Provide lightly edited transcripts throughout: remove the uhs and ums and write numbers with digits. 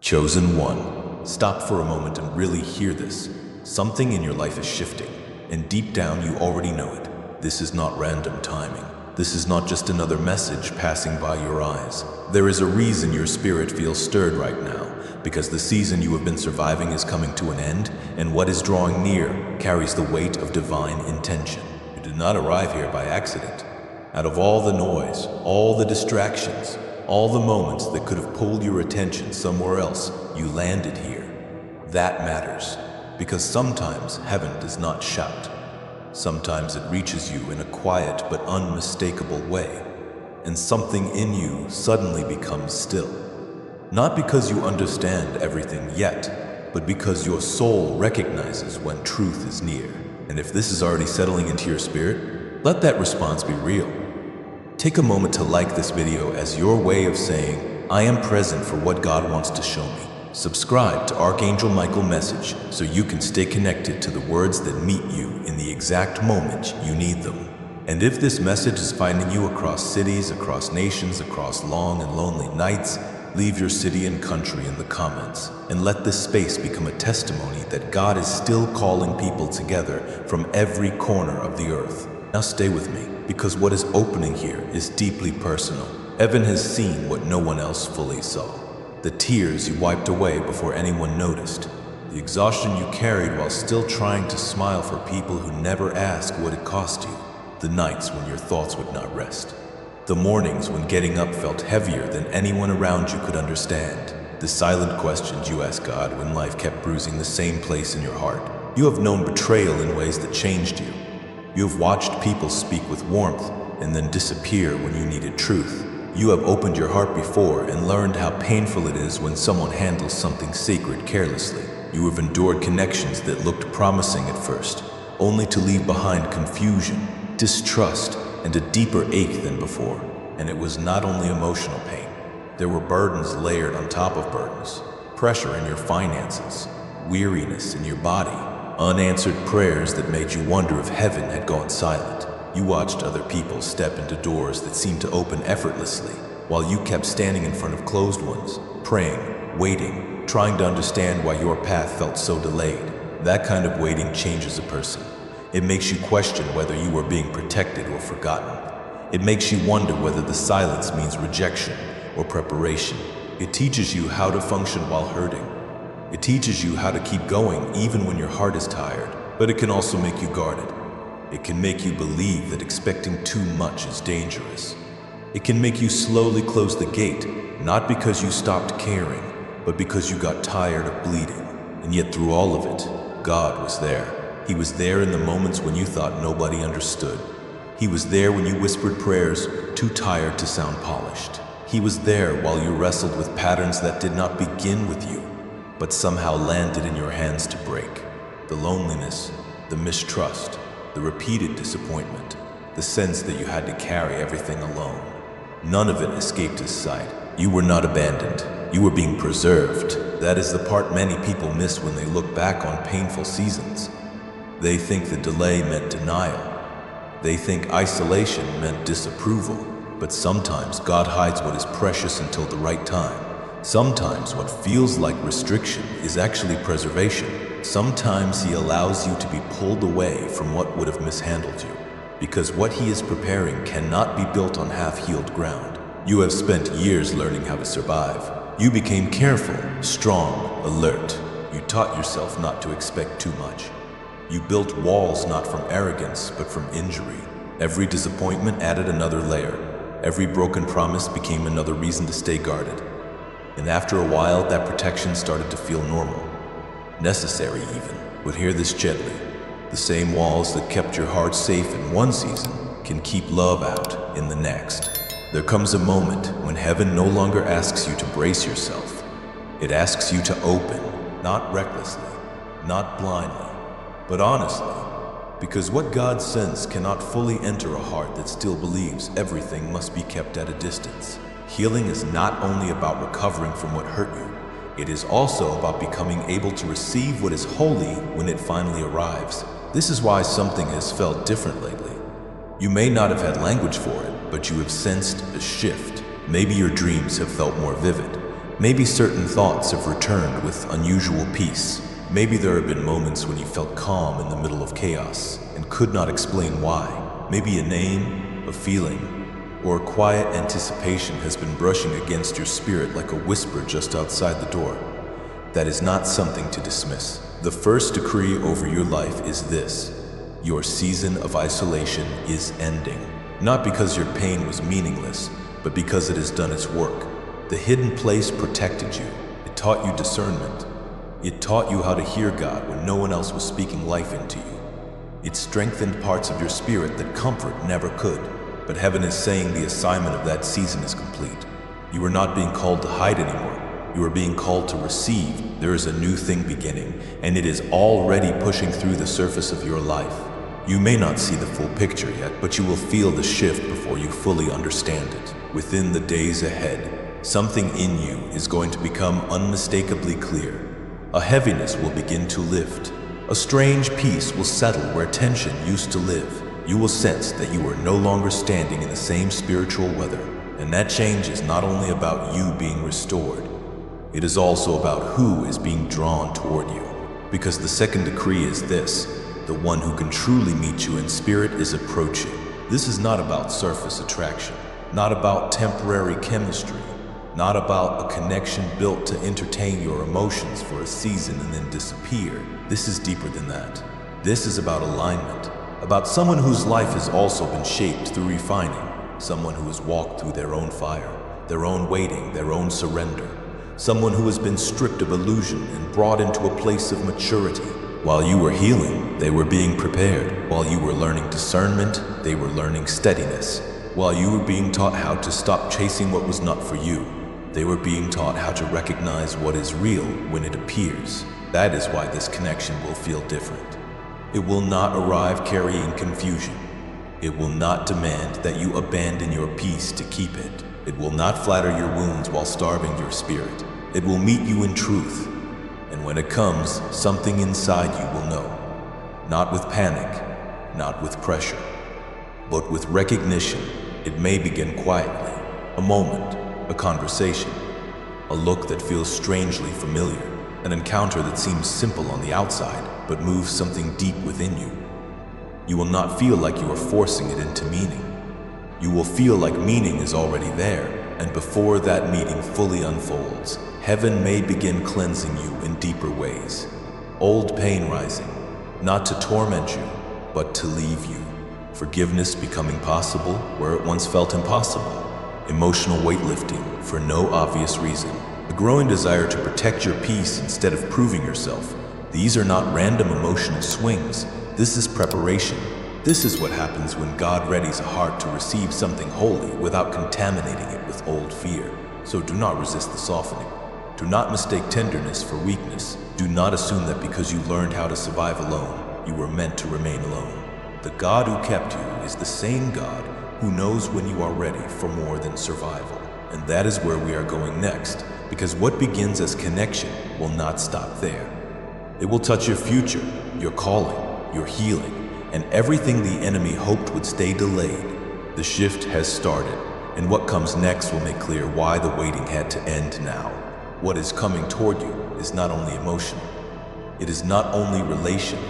Chosen one, stop for a moment and really hear this. Something in your life is shifting, and deep down you already know it. This is not random timing. This is not just another message passing by your eyes. There is a reason your spirit feels stirred right now, because the season you have been surviving is coming to an end, and what is drawing near carries the weight of divine intention. You did not arrive here by accident. Out of all the noise, all the distractions, all the moments that could have pulled your attention somewhere else, you landed here. That matters, because sometimes heaven does not shout. Sometimes it reaches you in a quiet but unmistakable way, and something in you suddenly becomes still. Not because you understand everything yet, but because your soul recognizes when truth is near. And if this is already settling into your spirit, let that response be real. Take a moment to like this video as your way of saying, I am present for what God wants to show me. Subscribe to Archangel Michael Message so you can stay connected to the words that meet you in the exact moment you need them. And if this message is finding you across cities, across nations, across long and lonely nights, leave your city and country in the comments and let this space become a testimony that God is still calling people together from every corner of the earth. Now stay with me, because what is opening here is deeply personal. Evan has seen what no one else fully saw. The tears you wiped away before anyone noticed. The exhaustion you carried while still trying to smile for people who never ask what it cost you. The nights when your thoughts would not rest. The mornings when getting up felt heavier than anyone around you could understand. The silent questions you asked God when life kept bruising the same place in your heart. You have known betrayal in ways that changed you. You have watched people speak with warmth and then disappear when you needed truth. You have opened your heart before and learned how painful it is when someone handles something sacred carelessly. You have endured connections that looked promising at first, only to leave behind confusion, distrust, and a deeper ache than before. And it was not only emotional pain. There were burdens layered on top of burdens. Pressure in your finances, weariness in your body, unanswered prayers that made you wonder if heaven had gone silent. You watched other people step into doors that seemed to open effortlessly, while you kept standing in front of closed ones, praying, waiting, trying to understand why your path felt so delayed. That kind of waiting changes a person. It makes you question whether you are being protected or forgotten. It makes you wonder whether the silence means rejection or preparation. It teaches you how to function while hurting. It teaches you how to keep going even when your heart is tired, but it can also make you guarded. It can make you believe that expecting too much is dangerous. It can make you slowly close the gate, not because you stopped caring, but because you got tired of bleeding. And yet through all of it, God was there. He was there in the moments when you thought nobody understood. He was there when you whispered prayers too tired to sound polished. He was there while you wrestled with patterns that did not begin with you, but somehow landed in your hands to break. The loneliness, the mistrust, the repeated disappointment, the sense that you had to carry everything alone. None of it escaped his sight. You were not abandoned. You were being preserved. That is the part many people miss when they look back on painful seasons. They think the delay meant denial. They think isolation meant disapproval. But sometimes God hides what is precious until the right time. Sometimes what feels like restriction is actually preservation. Sometimes He allows you to be pulled away from what would have mishandled you, because what He is preparing cannot be built on half-healed ground. You have spent years learning how to survive. You became careful, strong, alert. You taught yourself not to expect too much. You built walls not from arrogance, but from injury. Every disappointment added another layer. Every broken promise became another reason to stay guarded. And after a while, that protection started to feel normal. Necessary even. But hear this gently. The same walls that kept your heart safe in one season can keep love out in the next. There comes a moment when heaven no longer asks you to brace yourself. It asks you to open, not recklessly, not blindly, but honestly. Because what God sends cannot fully enter a heart that still believes everything must be kept at a distance. Healing is not only about recovering from what hurt you, it is also about becoming able to receive what is holy when it finally arrives. This is why something has felt different lately. You may not have had language for it, but you have sensed a shift. Maybe your dreams have felt more vivid. Maybe certain thoughts have returned with unusual peace. Maybe there have been moments when you felt calm in the middle of chaos and could not explain why. Maybe a name, a feeling, or a quiet anticipation has been brushing against your spirit like a whisper just outside the door. That is not something to dismiss. The first decree over your life is this: your season of isolation is ending. Not because your pain was meaningless, but because it has done its work. The hidden place protected you. It taught you discernment. It taught you how to hear God when no one else was speaking life into you. It strengthened parts of your spirit that comfort never could. But heaven is saying the assignment of that season is complete. You are not being called to hide anymore. You are being called to receive. There is a new thing beginning, and it is already pushing through the surface of your life. You may not see the full picture yet, but you will feel the shift before you fully understand it. Within the days ahead, something in you is going to become unmistakably clear. A heaviness will begin to lift. A strange peace will settle where tension used to live. You will sense that you are no longer standing in the same spiritual weather. And that change is not only about you being restored, it is also about who is being drawn toward you. Because the second decree is this: the one who can truly meet you in spirit is approaching. This is not about surface attraction, not about temporary chemistry, not about a connection built to entertain your emotions for a season and then disappear. This is deeper than that. This is about alignment, about someone whose life has also been shaped through refining, someone who has walked through their own fire, their own waiting, their own surrender, someone who has been stripped of illusion and brought into a place of maturity. While you were healing, they were being prepared. While you were learning discernment, they were learning steadiness. While you were being taught how to stop chasing what was not for you, they were being taught how to recognize what is real when it appears. That is why this connection will feel different. It will not arrive carrying confusion. It will not demand that you abandon your peace to keep it. It will not flatter your wounds while starving your spirit. It will meet you in truth. And when it comes, something inside you will know. Not with panic, not with pressure, but with recognition. It may begin quietly. A moment, a conversation, a look that feels strangely familiar, an encounter that seems simple on the outside, but moves something deep within you. You will not feel like you are forcing it into meaning. You will feel like meaning is already there, and before that meaning fully unfolds, heaven may begin cleansing you in deeper ways. Old pain rising, not to torment you, but to leave you. Forgiveness becoming possible where it once felt impossible. Emotional weightlifting for no obvious reason. A growing desire to protect your peace instead of proving yourself. These are not random emotional swings. This is preparation. This is what happens when God readies a heart to receive something holy without contaminating it with old fear. So do not resist the softening. Do not mistake tenderness for weakness. Do not assume that because you learned how to survive alone, you were meant to remain alone. The God who kept you is the same God who knows when you are ready for more than survival. And that is where we are going next, because what begins as connection will not stop there. It will touch your future, your calling, your healing, and everything the enemy hoped would stay delayed. The shift has started, and what comes next will make clear why the waiting had to end now. What is coming toward you is not only emotional, it is not only relational,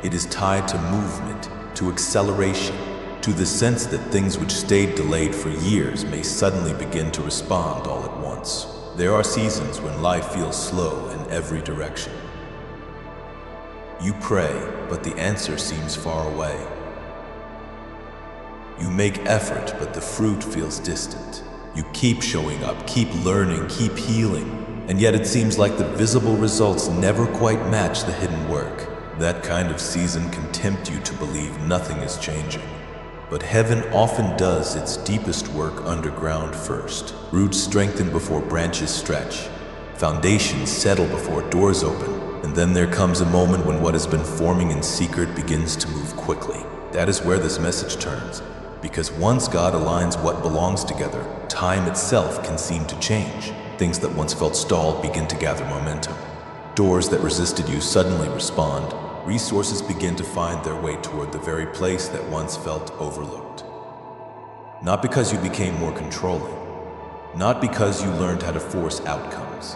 it is tied to movement, to acceleration, to the sense that things which stayed delayed for years may suddenly begin to respond all at once. There are seasons when life feels slow in every direction. You pray, but the answer seems far away. You make effort, but the fruit feels distant. You keep showing up, keep learning, keep healing, and yet it seems like the visible results never quite match the hidden work. That kind of season can tempt you to believe nothing is changing. But heaven often does its deepest work underground first. Roots strengthen before branches stretch. Foundations settle before doors open. And then there comes a moment when what has been forming in secret begins to move quickly. That is where this message turns. Because once God aligns what belongs together, time itself can seem to change. Things that once felt stalled begin to gather momentum. Doors that resisted you suddenly respond. Resources begin to find their way toward the very place that once felt overlooked. Not because you became more controlling, Not because you learned how to force outcomes,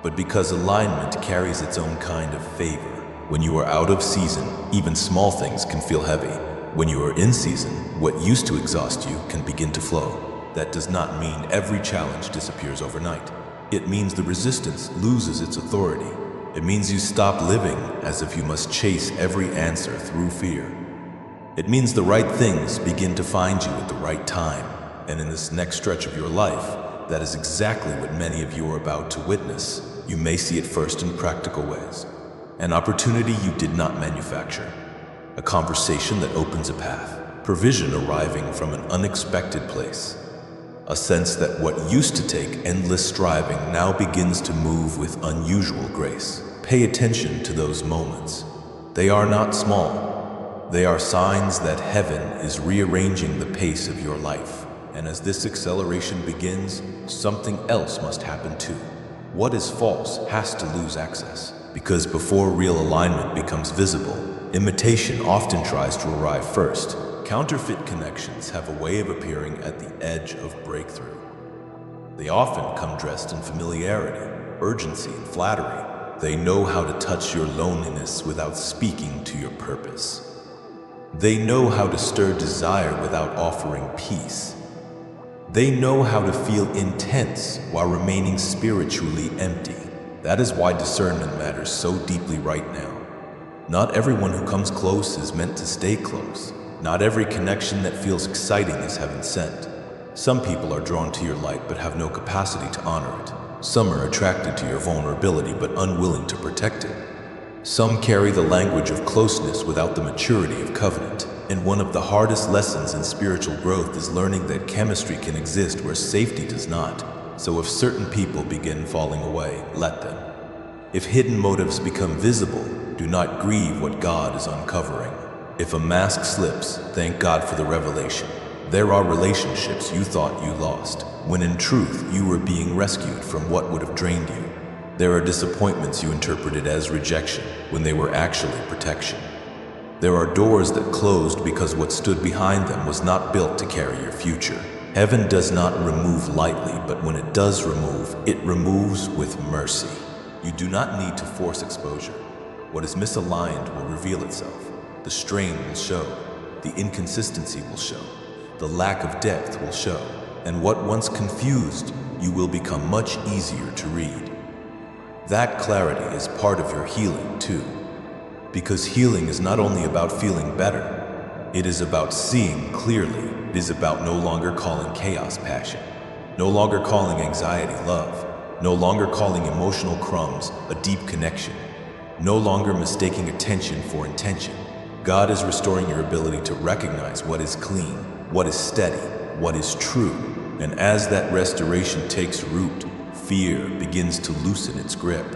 but because alignment carries its own kind of favor. When you are out of season, even small things can feel heavy. When you are in season, what used to exhaust you can begin to flow. That does not mean every challenge disappears overnight. It means the resistance loses its authority. It means you stop living as if you must chase every answer through fear. It means the right things begin to find you at the right time. And in this next stretch of your life, that is exactly what many of you are about to witness. You may see it first in practical ways. An opportunity you did not manufacture. A conversation that opens a path. Provision arriving from an unexpected place. A sense that what used to take endless striving now begins to move with unusual grace. Pay attention to those moments. They are not small. They are signs that heaven is rearranging the pace of your life. And as this acceleration begins, something else must happen too. What is false has to lose access. Because before real alignment becomes visible, imitation often tries to arrive first. Counterfeit connections have a way of appearing at the edge of breakthrough. They often come dressed in familiarity, urgency, and flattery. They know how to touch your loneliness without speaking to your purpose. They know how to stir desire without offering peace. They know how to feel intense while remaining spiritually empty. That is why discernment matters so deeply right now. Not everyone who comes close is meant to stay close. Not every connection that feels exciting is heaven sent. Some people are drawn to your light but have no capacity to honor it. Some are attracted to your vulnerability but unwilling to protect it. Some carry the language of closeness without the maturity of covenant. And one of the hardest lessons in spiritual growth is learning that chemistry can exist where safety does not. So if certain people begin falling away, let them. If hidden motives become visible, do not grieve what God is uncovering. If a mask slips, thank God for the revelation. There are relationships you thought you lost, when in truth you were being rescued from what would have drained you. There are disappointments you interpreted as rejection, when they were actually protection. There are doors that closed because what stood behind them was not built to carry your future. Heaven does not remove lightly, but when it does remove, it removes with mercy. You do not need to force exposure. What is misaligned will reveal itself. The strain will show. The inconsistency will show. The lack of depth will show. And what once confused, you will become much easier to read. That clarity is part of your healing too. Because healing is not only about feeling better, it is about seeing clearly. It is about no longer calling chaos passion, no longer calling anxiety love, no longer calling emotional crumbs a deep connection, no longer mistaking attention for intention. God is restoring your ability to recognize what is clean, what is steady, what is true. And as that restoration takes root, fear begins to loosen its grip.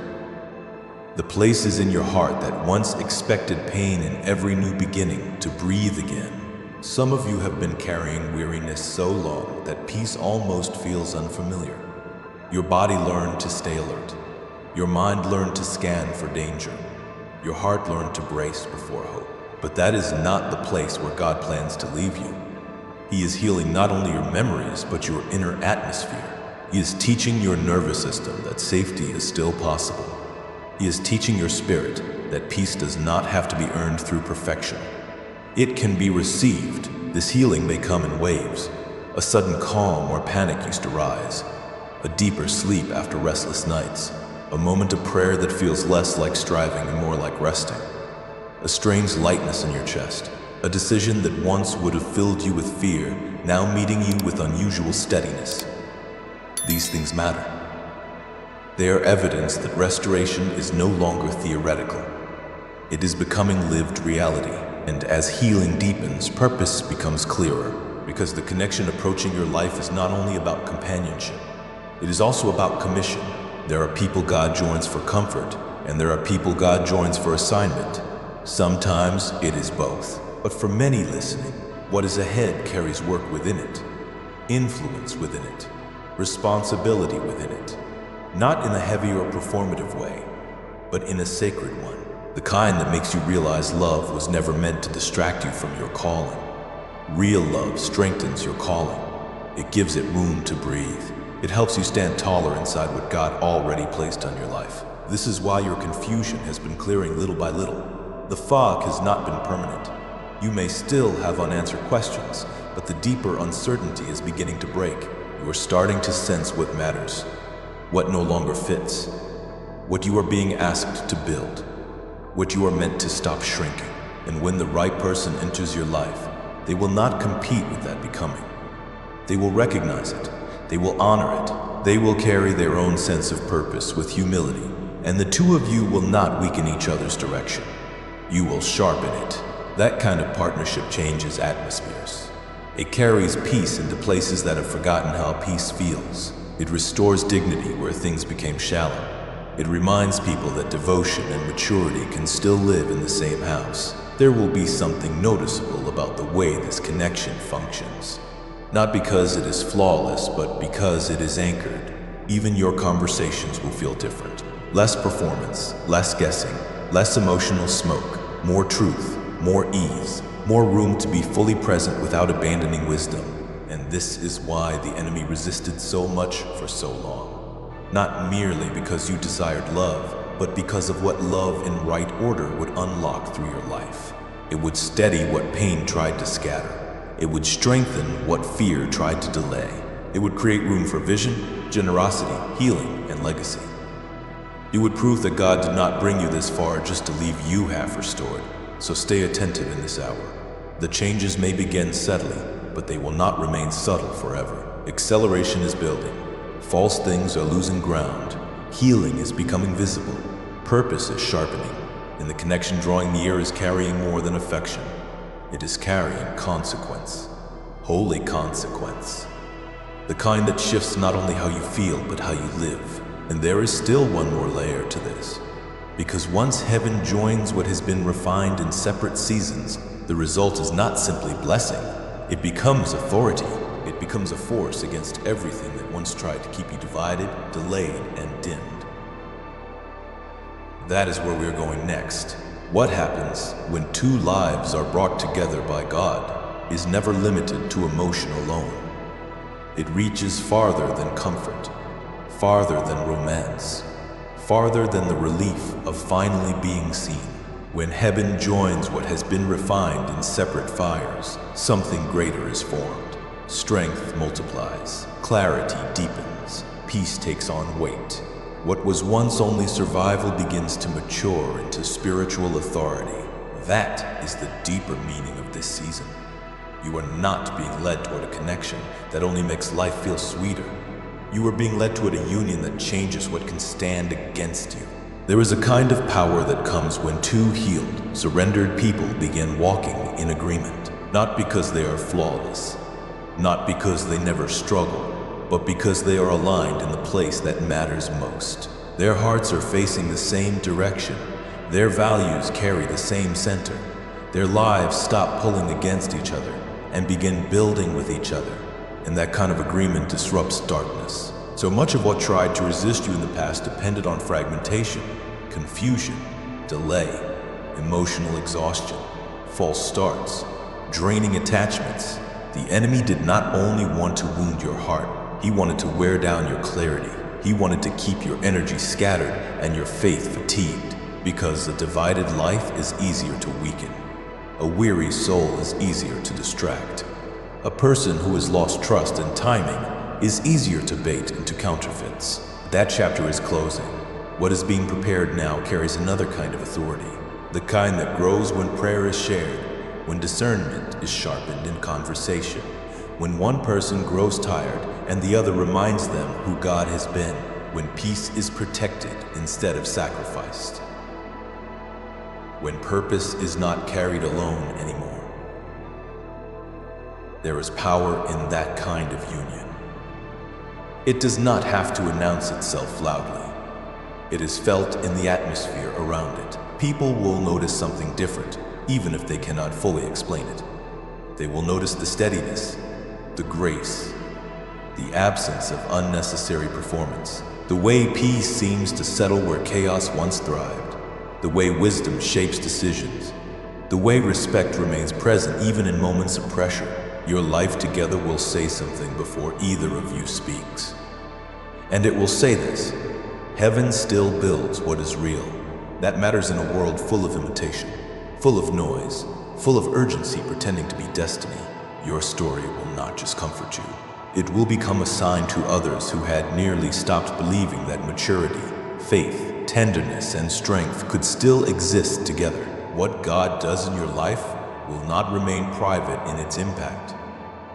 The places in your heart that once expected pain in every new beginning to breathe again. Some of you have been carrying weariness so long that peace almost feels unfamiliar. Your body learned to stay alert. Your mind learned to scan for danger. Your heart learned to brace before hope. But that is not the place where God plans to leave you. He is healing not only your memories, but your inner atmosphere. He is teaching your nervous system that safety is still possible. He is teaching your spirit that peace does not have to be earned through perfection. It can be received. This healing may come in waves. A sudden calm where panic used to rise. A deeper sleep after restless nights. A moment of prayer that feels less like striving and more like resting. A strange lightness in your chest. A decision that once would have filled you with fear, now meeting you with unusual steadiness. These things matter. They are evidence that restoration is no longer theoretical. It is becoming lived reality. And as healing deepens, purpose becomes clearer, because the connection approaching your life is not only about companionship, it is also about commission. There are people God joins for comfort, and there are people God joins for assignment. Sometimes it is both. But for many listening, what is ahead carries work within it, influence within it, responsibility within it, not in a heavy or performative way, but in a sacred one. The kind that makes you realize love was never meant to distract you from your calling. Real love strengthens your calling. It gives it room to breathe. It helps you stand taller inside what God already placed on your life. This is why your confusion has been clearing little by little. The fog has not been permanent. You may still have unanswered questions, but the deeper uncertainty is beginning to break. You are starting to sense what matters, what no longer fits, what you are being asked to build, what you are meant to stop shrinking. And when the right person enters your life, they will not compete with that becoming. They will recognize it. They will honor it. They will carry their own sense of purpose with humility, and the two of you will not weaken each other's direction. You will sharpen it. That kind of partnership changes atmospheres. It carries peace into places that have forgotten how peace feels. It restores dignity where things became shallow. It reminds people that devotion and maturity can still live in the same house. There will be something noticeable about the way this connection functions. Not because it is flawless, but because it is anchored. Even your conversations will feel different. Less performance, less guessing, less emotional smoke, more truth, more ease, more room to be fully present without abandoning wisdom. And this is why the enemy resisted so much for so long. Not merely because you desired love, but because of what love in right order would unlock through your life. It would steady what pain tried to scatter. It would strengthen what fear tried to delay. It would create room for vision, generosity, healing, and legacy. It would prove that God did not bring you this far just to leave you half restored. So stay attentive in this hour. The changes may begin subtly, but they will not remain subtle forever. Acceleration is building. False things are losing ground. Healing is becoming visible. Purpose is sharpening. And the connection drawing near is carrying more than affection. It is carrying consequence. Holy consequence. The kind that shifts not only how you feel, but how you live. And there is still one more layer to this. Because once heaven joins what has been refined in separate seasons, the result is not simply blessing. It becomes authority. It becomes a force against everything that once tried to keep you divided, delayed, and dimmed. That is where we are going next. What happens when two lives are brought together by God is never limited to emotion alone. It reaches farther than comfort, farther than romance, farther than the relief of finally being seen. When heaven joins what has been refined in separate fires, something greater is formed. Strength multiplies, clarity deepens, peace takes on weight. What was once only survival begins to mature into spiritual authority. That is the deeper meaning of this season. You are not being led toward a connection that only makes life feel sweeter. You are being led toward a union that changes what can stand against you. There is a kind of power that comes when two healed, surrendered people begin walking in agreement. Not because they are flawless, not because they never struggle, but because they are aligned in the place that matters most. Their hearts are facing the same direction. Their values carry the same center. Their lives stop pulling against each other and begin building with each other. And that kind of agreement disrupts darkness. So much of what tried to resist you in the past depended on fragmentation, confusion, delay, emotional exhaustion, false starts, draining attachments. The enemy did not only want to wound your heart, he wanted to wear down your clarity. He wanted to keep your energy scattered and your faith fatigued, because a divided life is easier to weaken. A weary soul is easier to distract. A person who has lost trust and timing is easier to bait into counterfeits. That chapter is closing. What is being prepared now carries another kind of authority, the kind that grows when prayer is shared, when discernment is sharpened in conversation, when one person grows tired and the other reminds them who God has been, when peace is protected instead of sacrificed, when purpose is not carried alone anymore. There is power in that kind of union. It does not have to announce itself loudly. It is felt in the atmosphere around it. People will notice something different, even if they cannot fully explain it. They will notice the steadiness, the grace, the absence of unnecessary performance, the way peace seems to settle where chaos once thrived, the way wisdom shapes decisions, the way respect remains present even in moments of pressure. Your life together will say something before either of you speaks. And it will say this: heaven still builds what is real. That matters in a world full of imitation, full of noise, full of urgency pretending to be destiny. Your story will not just comfort you. It will become a sign to others who had nearly stopped believing that maturity, faith, tenderness, and strength could still exist together. What God does in your life will not remain private in its impact,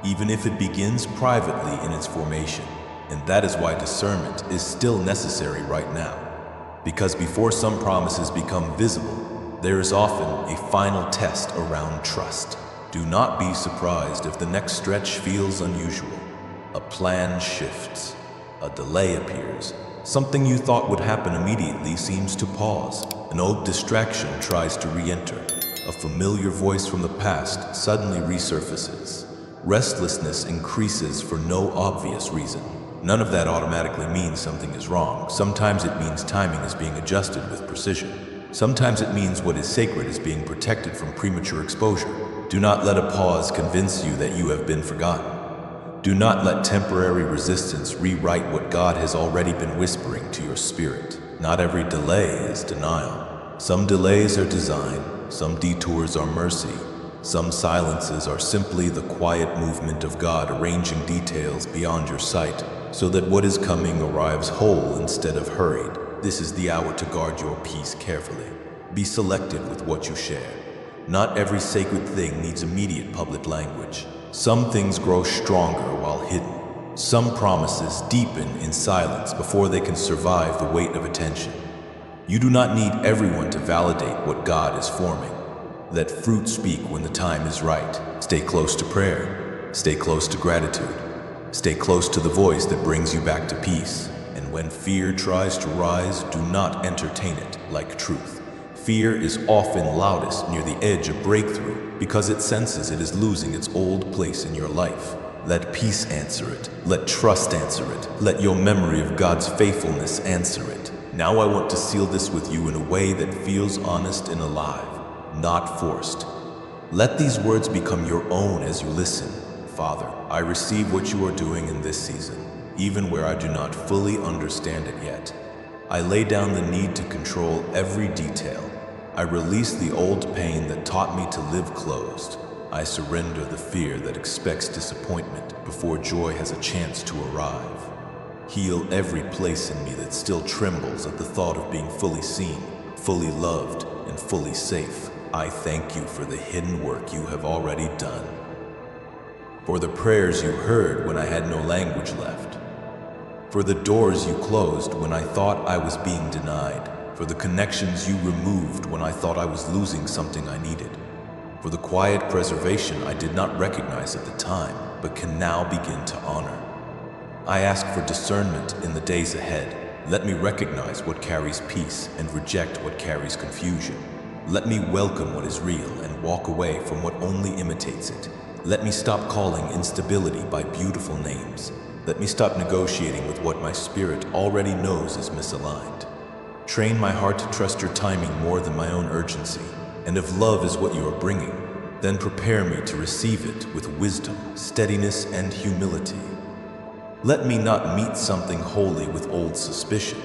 even if it begins privately in its formation. And that is why discernment is still necessary right now. Because before some promises become visible, there is often a final test around trust. Do not be surprised if the next stretch feels unusual. A plan shifts, a delay appears. Something you thought would happen immediately seems to pause. An old distraction tries to re-enter. A familiar voice from the past suddenly resurfaces. Restlessness increases for no obvious reason. None of that automatically means something is wrong. Sometimes it means timing is being adjusted with precision. Sometimes it means what is sacred is being protected from premature exposure. Do not let a pause convince you that you have been forgotten. Do not let temporary resistance rewrite what God has already been whispering to your spirit. Not every delay is denial. Some delays are design, some detours are mercy, some silences are simply the quiet movement of God arranging details beyond your sight, so that what is coming arrives whole instead of hurried. This is the hour to guard your peace carefully. Be selective with what you share. Not every sacred thing needs immediate public language. Some things grow stronger while hidden. Some promises deepen in silence before they can survive the weight of attention. You do not need everyone to validate what God is forming. Let fruit speak when the time is right. Stay close to prayer. Stay close to gratitude. Stay close to the voice that brings you back to peace. And when fear tries to rise, do not entertain it like truth. Fear is often loudest near the edge of breakthrough because it senses it is losing its old place in your life. Let peace answer it. Let trust answer it. Let your memory of God's faithfulness answer it. Now I want to seal this with you in a way that feels honest and alive, not forced. Let these words become your own as you listen. Father, I receive what you are doing in this season, even where I do not fully understand it yet. I lay down the need to control every detail. I release the old pain that taught me to live closed. I surrender the fear that expects disappointment before joy has a chance to arrive. Heal every place in me that still trembles at the thought of being fully seen, fully loved, and fully safe. I thank you for the hidden work you have already done. For the prayers you heard when I had no language left. For the doors you closed when I thought I was being denied. For the connections you removed when I thought I was losing something I needed. For the quiet preservation I did not recognize at the time, but can now begin to honor. I ask for discernment in the days ahead. Let me recognize what carries peace and reject what carries confusion. Let me welcome what is real and walk away from what only imitates it. Let me stop calling instability by beautiful names. Let me stop negotiating with what my spirit already knows is misaligned. Train my heart to trust your timing more than my own urgency. And if love is what you are bringing, then prepare me to receive it with wisdom, steadiness, and humility. Let me not meet something holy with old suspicion.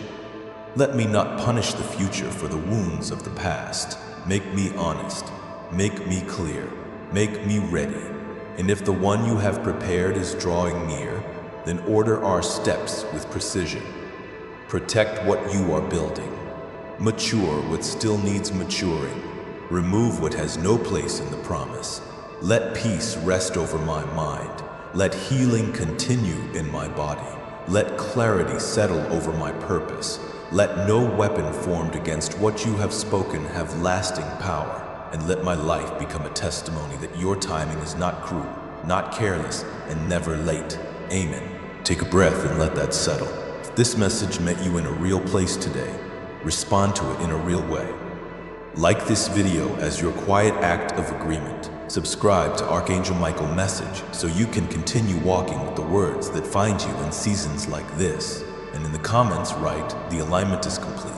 Let me not punish the future for the wounds of the past. Make me honest. Make me clear. Make me ready. And if the one you have prepared is drawing near, then order our steps with precision. Protect what you are building. Mature what still needs maturing. Remove what has no place in the promise. Let peace rest over my mind. Let healing continue in my body. Let clarity settle over my purpose. Let no weapon formed against what you have spoken have lasting power. And let my life become a testimony that your timing is not cruel, not careless, and never late. Amen. Take a breath and let that settle. If this message met you in a real place today, respond to it in a real way. Like this video as your quiet act of agreement. Subscribe to Archangel Michael Message so you can continue walking with the words that find you in seasons like this. And in the comments write, "The alignment is complete."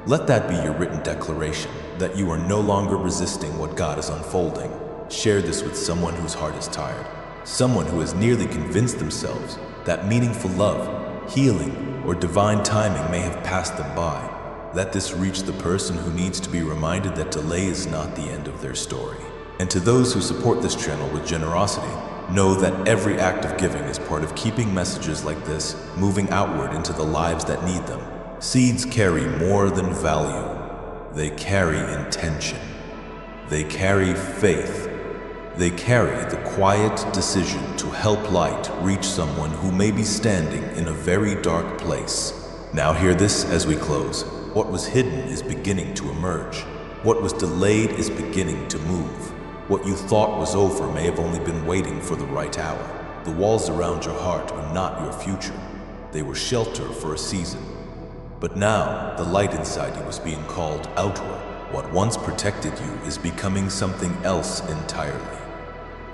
Let that be your written declaration that you are no longer resisting what God is unfolding. Share this with someone whose heart is tired, Someone who has nearly convinced themselves that meaningful love, healing, or divine timing may have passed them by. Let this reach the person who needs to be reminded that delay is not the end of their story. And to those who support this channel with generosity, know that every act of giving is part of keeping messages like this moving outward into the lives that need them. Seeds carry more than value. They carry intention. They carry faith. They carry the quiet decision to help light reach someone who may be standing in a very dark place. Now hear this as we close. What was hidden is beginning to emerge. What was delayed is beginning to move. What you thought was over may have only been waiting for the right hour. The walls around your heart are not your future. They were shelter for a season. But now, the light inside you is being called outward. What once protected you is becoming something else entirely.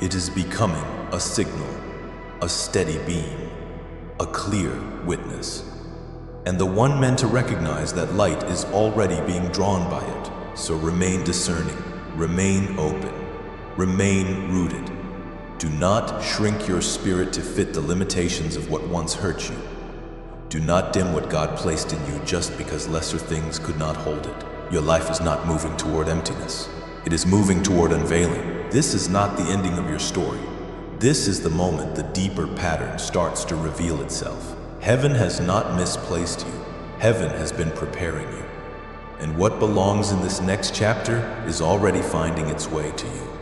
It is becoming a signal, a steady beam, a clear witness. And the one meant to recognize that light is already being drawn by it. So remain discerning, remain open, remain rooted. Do not shrink your spirit to fit the limitations of what once hurt you. Do not dim what God placed in you just because lesser things could not hold it. Your life is not moving toward emptiness. It is moving toward unveiling. This is not the ending of your story. This is the moment the deeper pattern starts to reveal itself. Heaven has not misplaced you. Heaven has been preparing you. And what belongs in this next chapter is already finding its way to you.